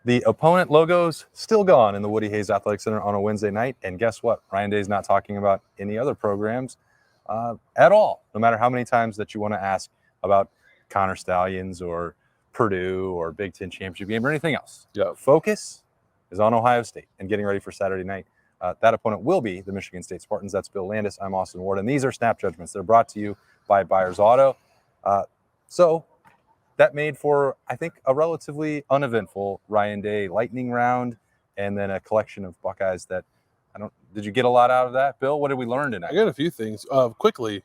The opponent logo's still gone in the Woody Hayes Athletic Center on a Wednesday night. And guess what? Ryan Day's not talking about any other programs at all, no matter how many times that you want to ask about Connor Stallions or Purdue or Big Ten championship game or anything else. Yeah. Focus is on Ohio State and getting ready for Saturday night. That opponent will be the Michigan State Spartans. That's Bill Landis. I'm Austin Ward. And these are Snap Judgments. They're brought to you by Buyers Auto. So that made for, I think, a relatively uneventful Ryan Day lightning round and then a collection of Buckeyes that did you get a lot out of that, Bill? What did we learn tonight? I got a few things. Quickly,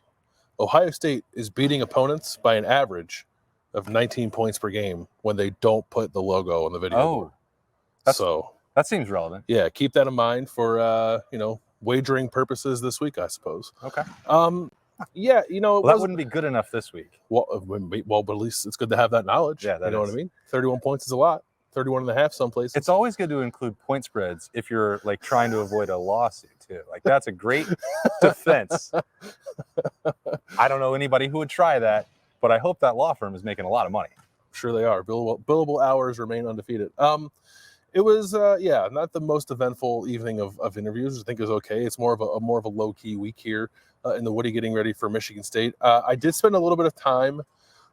Ohio State is beating opponents by an average of 19 points per game when they don't put the logo on the video board. That seems relevant. Yeah, keep that in mind for, wagering purposes this week, I suppose. Okay. Yeah, that wouldn't be good enough this week. Well, but at least it's good to have that knowledge. Yeah, you know what I mean? 31 points is a lot. 31 and a half some places. It's always good to include point spreads if you're like trying to avoid a lawsuit too. Like that's a great defense. I don't know anybody who would try that, but I hope that law firm is making a lot of money. I'm sure they are. Billable hours remain undefeated. It was not the most eventful evening of interviews. I think it was okay. It's more of a low key week here in the Woody getting ready for Michigan State. I did spend a little bit of time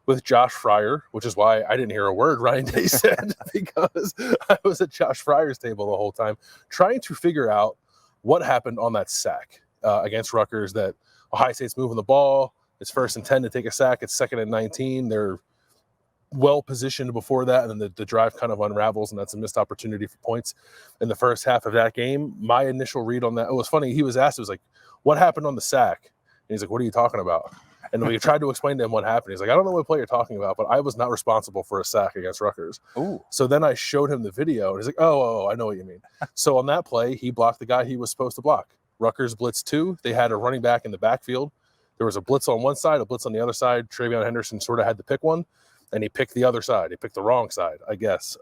with Josh Fryer, which is why I didn't hear a word Ryan Day said because I was at Josh Fryer's table the whole time trying to figure out what happened on that sack against Rutgers. That Ohio State's moving the ball. It's 1st and 10 to take a sack. It's 2nd and 19. They're well positioned before that, and then the drive kind of unravels, and that's a missed opportunity for points in the first half of that game. My initial read on that, it was funny. He was asked, it was like, what happened on the sack? And he's like, what are you talking about? And we tried to explain to him what happened. He's like, I don't know what play you're talking about, but I was not responsible for a sack against Rutgers. Ooh. So then I showed him the video, and he's like, oh, I know what you mean. So on that play, he blocked the guy he was supposed to block. Rutgers blitz 2. They had a running back in the backfield. There was a blitz on one side, a blitz on the other side. Travion Henderson sort of had to pick one, and he picked the other side. He picked the wrong side, I guess.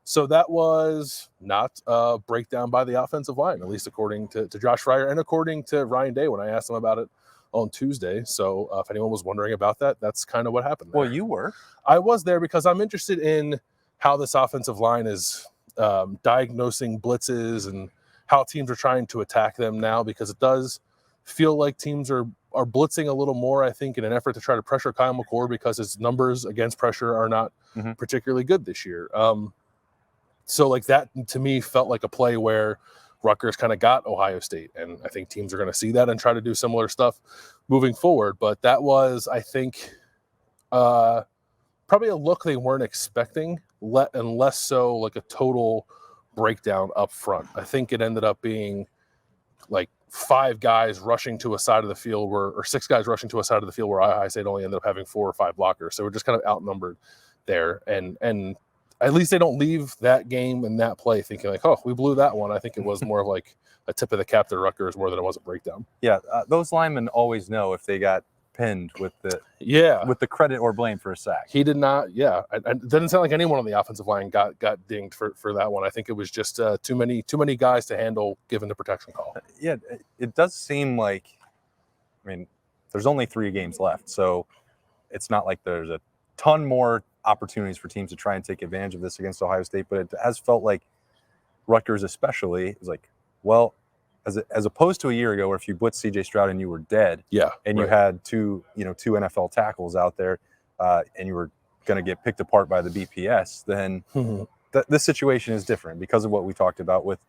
So that was not a breakdown by the offensive line, at least according to Josh Fryer and according to Ryan Day when I asked him about it on Tuesday. So if anyone was wondering about that, that's kind of what happened there. Well, you were. I was there because I'm interested in how this offensive line is diagnosing blitzes and how teams are trying to attack them now, because it does feel like teams are blitzing a little more, I think, in an effort to try to pressure Kyle McCord because his numbers against pressure are not particularly good this year. So like that to me felt like a play where Rutgers kind of got Ohio State, and I think teams are going to see that and try to do similar stuff moving forward. But that was, I think, probably a look they weren't expecting, and less so like a total breakdown up front. I think it ended up being like 5 guys rushing to a side of the field or 6 guys rushing to a side of the field where Ohio State only ended up having 4 or 5 blockers. So we're just kind of outnumbered there. And at least they don't leave that game and that play thinking like, oh, we blew that one. I think it was more of like a tip of the cap to Rutgers more than it was a breakdown. Yeah, those linemen always know if they got pinned with the credit or blame for a sack. He did not. Yeah, it didn't sound like anyone on the offensive line got dinged for that one. I think it was just too many guys to handle given the protection call. Yeah, it does seem like, I mean, there's only 3 games left, so it's not like there's a ton more opportunities for teams to try and take advantage of this against Ohio State, but it has felt like Rutgers especially is like, well, as opposed to a year ago where if you blitzed C.J. Stroud and you were dead, and you had two NFL tackles out there, and you were going to get picked apart by the BPS, then this situation is different because of what we talked about with,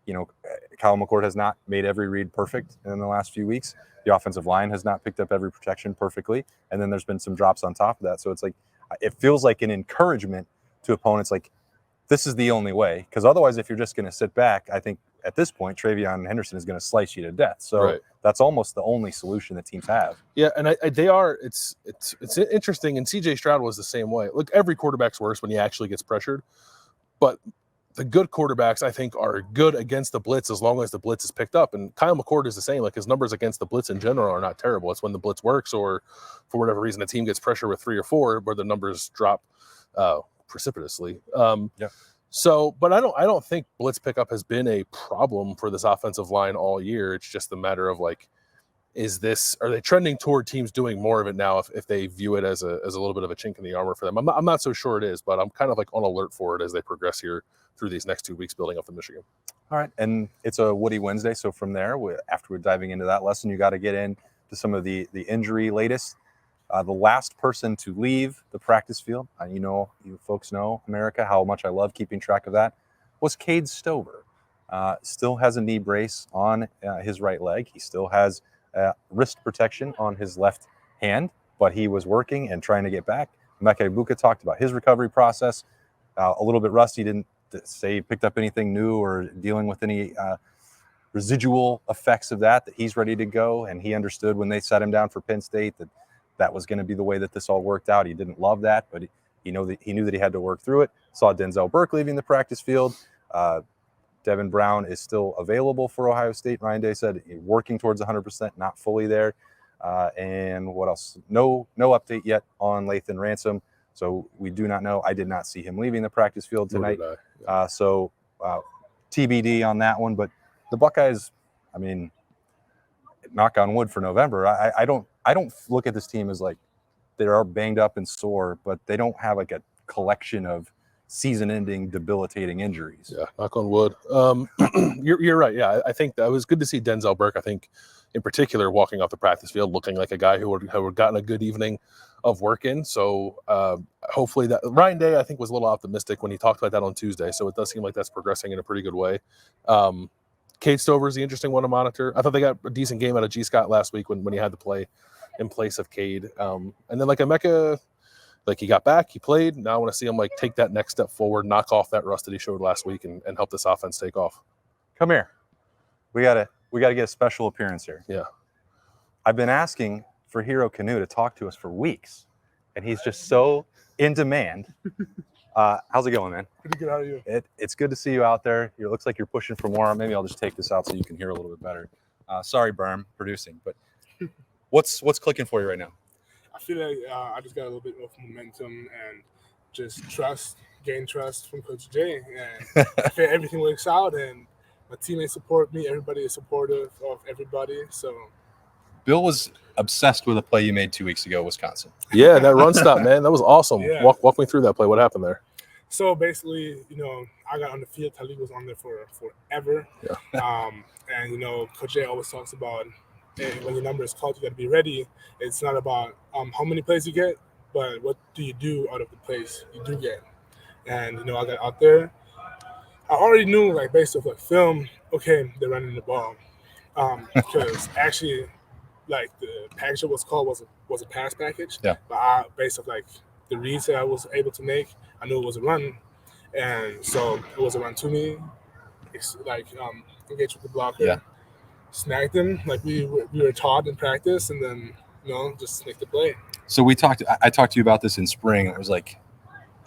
Kyle McCord has not made every read perfect in the last few weeks. The offensive line has not picked up every protection perfectly, and then there's been some drops on top of that. So it's like, it feels like an encouragement to opponents, like this is the only way. Because otherwise, if you're just going to sit back, I think at this point, Travion Henderson is going to slice you to death. So that's almost the only solution that teams have. Yeah, and they are. It's interesting. And C.J. Stroud was the same way. Look, every quarterback's worse when he actually gets pressured, but the good quarterbacks, I think, are good against the blitz as long as the blitz is picked up. And Kyle McCord is the same. Like, his numbers against the blitz in general are not terrible. It's when the blitz works or for whatever reason a team gets pressure with 3 or 4 where the numbers drop precipitously. So, but I don't think blitz pickup has been a problem for this offensive line all year. It's just a matter of like are they trending toward teams doing more of it now if they view it as a little bit of a chink in the armor for them? I'm not so sure it is, but I'm kind of like on alert for it as they progress here through these next 2 weeks building up to Michigan. All right, and it's a Woody Wednesday, so from there, after we're diving into that lesson, you got to get into some of the injury latest. The last person to leave the practice field, you folks know, America, how much I love keeping track of that, was Cade Stover. Still has a knee brace on his right leg. He still has wrist protection on his left hand, but he was working and trying to get back. Emeka Egbuka talked about his recovery process. A little bit rusty, didn't say he picked up anything new or dealing with any residual effects of that he's ready to go. And he understood when they set him down for Penn State that was going to be the way that this all worked out. He didn't love that, but he knew that he had to work through it. Saw Denzel Burke leaving the practice field. Devin Brown is still available for Ohio State. Ryan Day said working towards 100%, not fully there. And what else? No update yet on Lathan Ransom. So we do not know. I did not see him leaving the practice field tonight. So TBD on that one. But the Buckeyes, I mean, knock on wood for November. I don't look at this team as like they are banged up and sore, but they don't have like a collection of season-ending, debilitating injuries. Yeah, knock on wood. You're right. Yeah, I think that was good to see Denzel Burke. I think, in particular, walking off the practice field looking like a guy who would gotten a good evening of work in. So hopefully that Ryan Day, I think, was a little optimistic when he talked about that on Tuesday. So it does seem like that's progressing in a pretty good way. Cade Stover is the interesting one to monitor. I thought they got a decent game out of G. Scott last week when he had to play in place of Cade. And then like Emeka, like he got back, he played. Now I want to see him like take that next step forward, knock off that rust that he showed last week, and help this offense take off. Come here. We gotta get a special appearance here. Yeah. I've been asking for Hero Canoe to talk to us for weeks, and he's just so in demand. How's it going, man? Pretty good. How are you? It's good to see you out there. It looks like you're pushing for more. Maybe I'll just take this out so you can hear a little bit better. Sorry, Berm, producing, but what's clicking for you right now? I feel like I just got a little bit of momentum and just gain trust from Coach Jay, and I feel everything works out, and my teammates support me. Everybody is supportive of everybody. So Bill was obsessed with a play you made 2 weeks ago, Wisconsin. Yeah, that run stop, man, that was awesome. Yeah. Walk me through that play. What happened there? So basically, I got on the field. Talik was on there for forever. Yeah. And Coach Jay always talks about when your number is called, you got to be ready. It's not about how many plays you get, but what do you do out of the plays you do get. And I got out there. I already knew, like, based off like film, okay, they're running the ball, because actually, like, the package that was called was a pass package. Yeah. But based off like the reads that I was able to make, I knew it was a run, and so it was a run to me. It's like engage with the blocker, yeah, snag them like we were taught in practice, and then just make the play. So I talked to you about this in spring. It was like,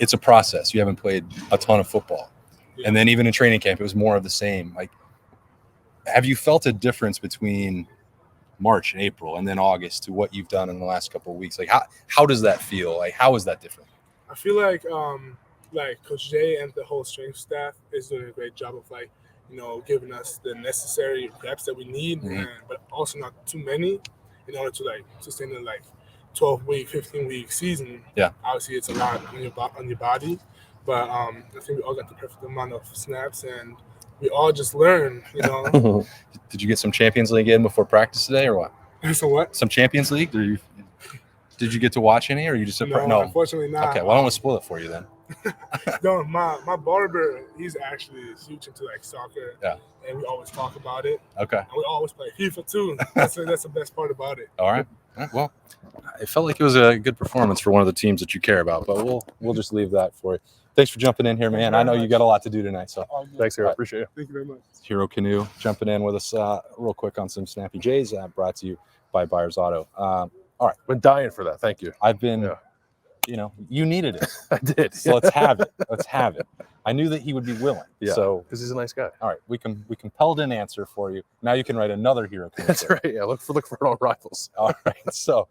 it's a process. You haven't played a ton of football. Yeah. And then even in training camp, it was more of the same. Like, have you felt a difference between March and April and then August to what you've done in the last couple of weeks? Like, how does that feel? Like, how is that different? I feel like Coach Jay and the whole strength staff is doing a great job of giving us the necessary reps that we need, mm-hmm. but also not too many in order to sustain a 12-week, 15-week season. Yeah. Obviously, it's a lot on your body, but I think we all got the perfect amount of snaps, and we all just learn. Did you get some Champions League in before practice today, or what? So what? Some Champions League? Did you get to watch any, or you just no? Unfortunately not. Okay, well, I don't want to spoil it for you then. No, my barber, he's actually huge into soccer. Yeah. And we always talk about it. Okay. And we always play FIFA too. That's the best part about it. All right. Well, it felt like it was a good performance for one of the teams that you care about, but we'll just leave that for you. Thanks for jumping in here, man. I know you got a lot to do tonight, so Thanks, Hero. Appreciate it. Thank you very much. Hero Canoe jumping in with us real quick on some Snappy Jays, brought to you by Byers Auto. All right. Been dying for that. Thank you. I've been, you needed it. I did. So let's have it. Let's have it. I knew that he would be willing. Yeah. So because he's a nice guy. all right, we compelled an answer for you. Now you can write another Hero Canoe. That's right. Yeah. Look for it on Rivals. All right. So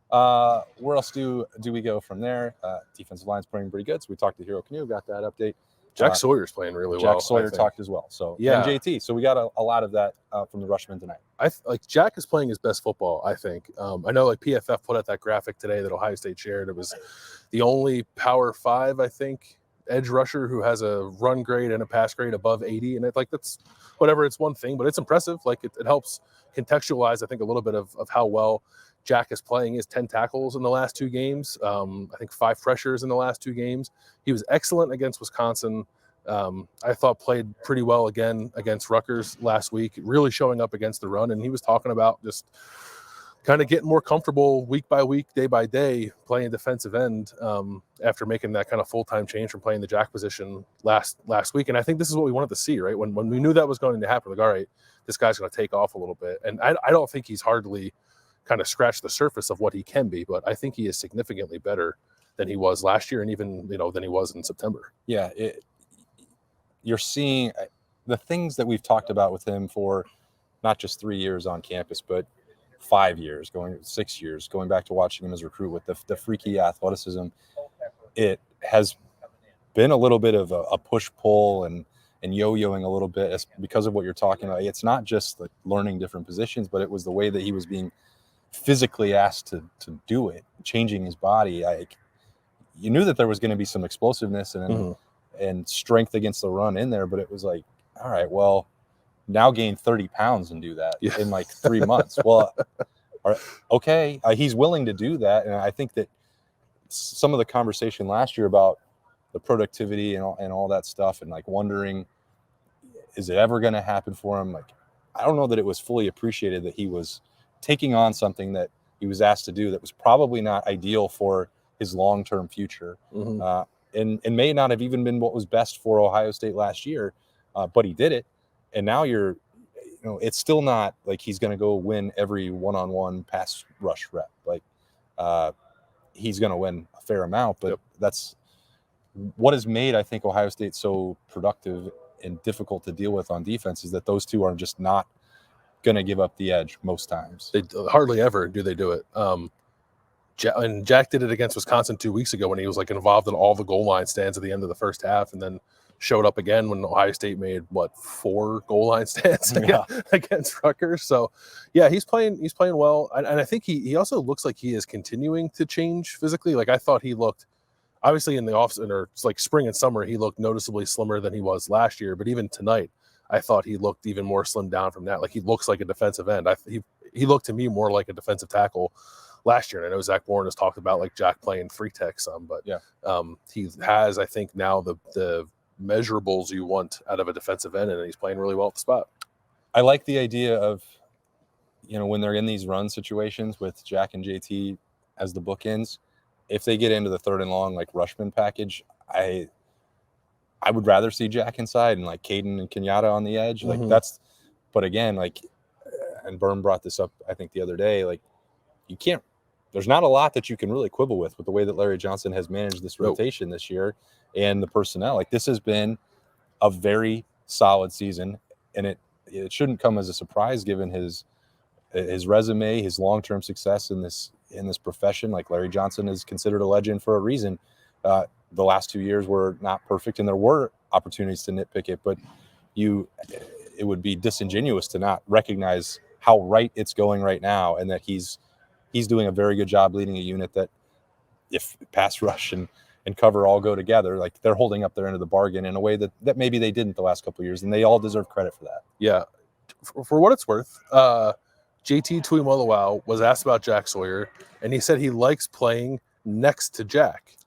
where else do we go from there? Defensive line's playing pretty good. So we talked to Hero Canoe, got that update. Jack Sawyer's playing really well. Jack Sawyer talked as well. So yeah, and JT. So we got a lot of that from the Rushmen tonight. like Jack is playing his best football, I think. I know like PFF put out that graphic today that Ohio State shared. It was the only Power 5, I think, edge rusher who has a run grade and a pass grade above 80. And that's whatever. It's one thing, but it's impressive. Like it helps contextualize, I think, a little bit of how well Jack is playing. His 10 tackles in the last 2 games. I think 5 pressures in the last 2 games. He was excellent against Wisconsin. I thought played pretty well again against Rutgers last week, really showing up against the run. And he was talking about just kind of getting more comfortable week by week, day by day, playing defensive end after making that kind of full-time change from playing the Jack position last week. And I think this is what we wanted to see, right? When we knew that was going to happen, like, all right, this guy's going to take off a little bit. And I don't think he's hardly kind of scratched the surface of what he can be, but I think he is significantly better than he was last year and even, than he was in September. Yeah, you're seeing the things that we've talked about with him for not just 3 years on campus, but 5 years, 6 years, going back to watching him as a recruit with the freaky athleticism. It has been a little bit of a push-pull and yo-yoing a little bit because of what you're talking about. It's not just like learning different positions, but it was the way that he was being physically asked to do it, changing his body. You knew that there was going to be some explosiveness and strength against the run in there, but it was like, all right, well, now gain 30 pounds and do that in like 3 months. Well, okay, he's willing to do that. And I think that some of the conversation last year about the productivity and all that stuff and like wondering, is it ever going to happen for him? Like, I don't know that it was fully appreciated that he was taking on something that he was asked to do that was probably not ideal for his long-term future. And may not have even been what was best for Ohio State last year, but he did it. And now it's still not like he's going to go win every one-on-one pass rush rep. Like he's going to win a fair amount, but that's what has made, I think, Ohio State so productive and difficult to deal with on defense is that those two are just not going to give up the edge most times. They hardly ever do they do it. And Jack did it against Wisconsin 2 weeks ago when he was like involved in all the goal line stands at the end of the first half, and then showed up again when Ohio State made 4 goal line stands against Rutgers. So yeah, he's playing well. And I think he also looks like he is continuing to change physically. Like I thought he looked, obviously in the offseason or like spring and summer, he looked noticeably slimmer than he was last year. But even tonight, I thought he looked even more slimmed down from that. Like he looks like a defensive end. He looked to me more like a defensive tackle last year. And I know Zach Bourne has talked about like Jack playing free tech some, but he has, I think, now the measurables you want out of a defensive end, and he's playing really well at the spot. I like the idea of, when they're in these run situations with Jack and JT as the bookends, if they get into the 3rd and long, like Rushman package, I would rather see Jack inside and like Caden and Kenyatta on the edge. Like but again, like, and Byrne brought this up, I think the other day, like there's not a lot that you can really quibble with the way that Larry Johnson has managed this rotation this year and the personnel. Like this has been a very solid season, and it shouldn't come as a surprise given his resume, his long-term success in this profession. Like Larry Johnson is considered a legend for a reason. The last 2 years were not perfect, and there were opportunities to nitpick it, but it would be disingenuous to not recognize how right it's going right now, and that he's doing a very good job leading a unit that, if pass rush and cover all go together, like they're holding up their end of the bargain in a way that maybe they didn't the last couple of years, and they all deserve credit for that. Yeah. For what it's worth, JT Tuimoloau was asked about Jack Sawyer, and he said he likes playing next to Jack.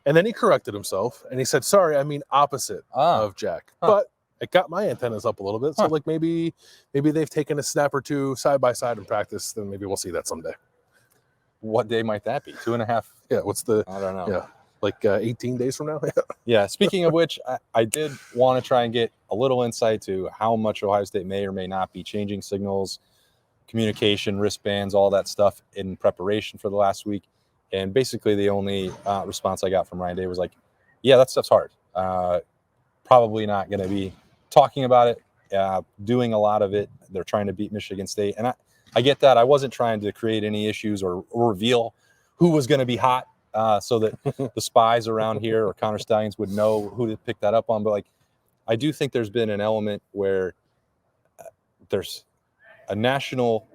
And then he corrected himself, and he said, sorry, I mean opposite of Jack. But it got my antennas up a little bit. So like maybe they've taken a snap or two side by side in practice. Then maybe we'll see that someday. What day might that be? 2.5? Yeah. What's the? I don't know. Yeah. Like 18 days from now. Yeah. Speaking of which, I did want to try and get a little insight to how much Ohio State may or may not be changing signals, communication, wristbands, all that stuff in preparation for the last week. And basically the only response I got from Ryan Day was like, yeah, that stuff's hard. Probably not going to be talking about it, doing a lot of it. They're trying to beat Michigan State. And I get that. I wasn't trying to create any issues or reveal who was going to be hot so that the spies around here or Connor Stallions would know who to pick that up on. But like, I do think there's been an element where there's a national,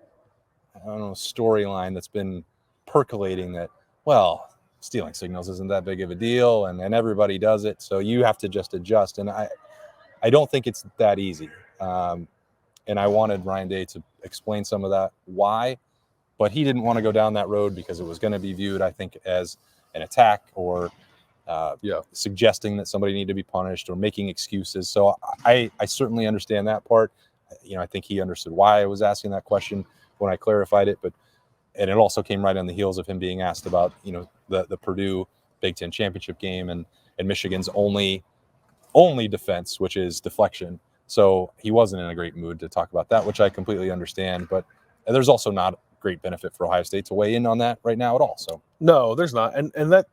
I don't know, storyline that's been percolating that, well, stealing signals isn't that big of a deal, and everybody does it, so you have to just adjust. And I don't think it's that easy. And I wanted Ryan Day to explain some of that, why, but he didn't want to go down that road because it was going to be viewed, I think, as an attack or suggesting that somebody needed to be punished or making excuses. So I certainly understand that part. I think he understood why I was asking that question when I clarified it, and it also came right on the heels of him being asked about, the Purdue Big Ten championship game and Michigan's only defense, which is deflection. So he wasn't in a great mood to talk about that, which I completely understand. But there's also not great benefit for Ohio State to weigh in on that right now at all. So no, there's not, and that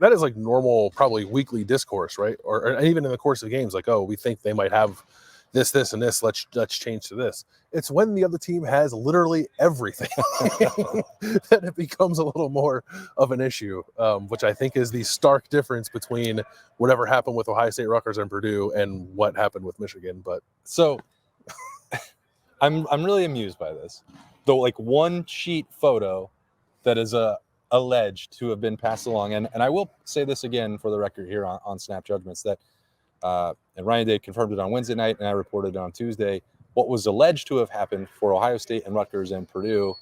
is like normal, probably weekly discourse, right? Or even in the course of games, like, oh, we think they might have this, and this. Let's change to this. It's when the other team has literally everything that it becomes a little more of an issue, which I think is the stark difference between whatever happened with Ohio State, Rutgers, and Purdue, and what happened with Michigan. But so I'm really amused by this. Though, like, one sheet photo that is alleged to have been passed along, and I will say this again for the record here on Snap Judgments, that and Ryan Day confirmed it on Wednesday night, and I reported it on Tuesday. What was alleged to have happened for Ohio State and Rutgers and Purdue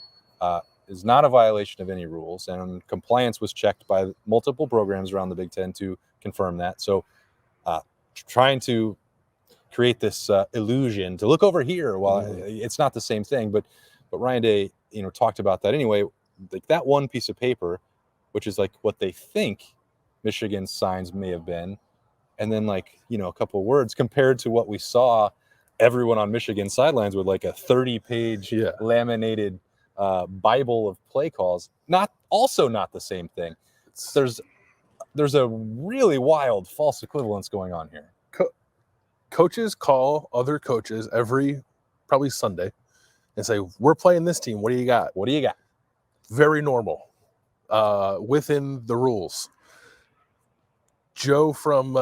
is not a violation of any rules, and compliance was checked by multiple programs around the Big Ten to confirm that. So trying to create this illusion to look over here, while it's not the same thing, but Ryan Day, talked about that anyway. Like, that one piece of paper, which is like what they think Michigan's signs may have been, and then a couple of words compared to what we saw everyone on Michigan sidelines with, like, a 30-page laminated Bible of play calls. Not the same thing. There's a really wild false equivalence going on here. Coaches call other coaches every probably Sunday and say, we're playing this team. What do you got? What do you got? Very normal, within the rules. Joe from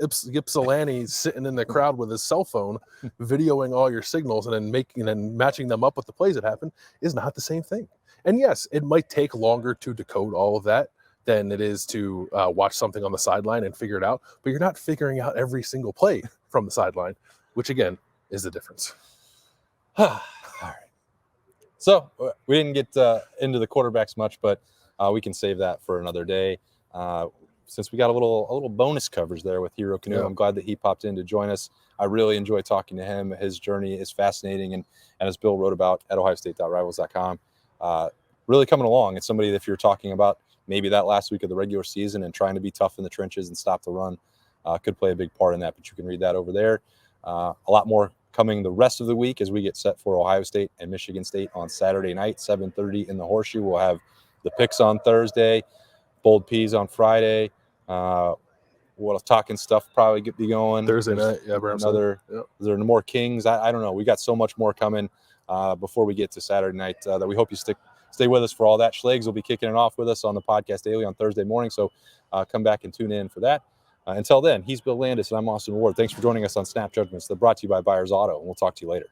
Ypsilanti sitting in the crowd with his cell phone, videoing all your signals and then matching them up with the plays that happen is not the same thing. And yes, it might take longer to decode all of that than it is to watch something on the sideline and figure it out. But you're not figuring out every single play from the sideline, which again is the difference. All right. So we didn't get into the quarterbacks much, but we can save that for another day. Since we got a little bonus coverage there with Hero Canoe, I'm glad that he popped in to join us. I really enjoy talking to him. His journey is fascinating, and as Bill wrote about at ohiostate.rivals.com, really coming along. It's somebody that, if you're talking about maybe that last week of the regular season and trying to be tough in the trenches and stop the run, could play a big part in that, but you can read that over there. A lot more coming the rest of the week as we get set for Ohio State and Michigan State on Saturday night, 7:30 in the Horseshoe. We'll have the picks on Thursday, Bold Peas on Friday. We'll talking stuff probably be going Thursday night. Yeah, is there more Kings? I don't know. We got so much more coming before we get to Saturday night that we hope you stay with us for all that. Schlegs will be kicking it off with us on the podcast daily on Thursday morning, so come back and tune in for that. Until then, he's Bill Landis and I'm Austin Ward. Thanks for joining us on Snap Judgments. They're brought to you by Buyers Auto, and we'll talk to you later.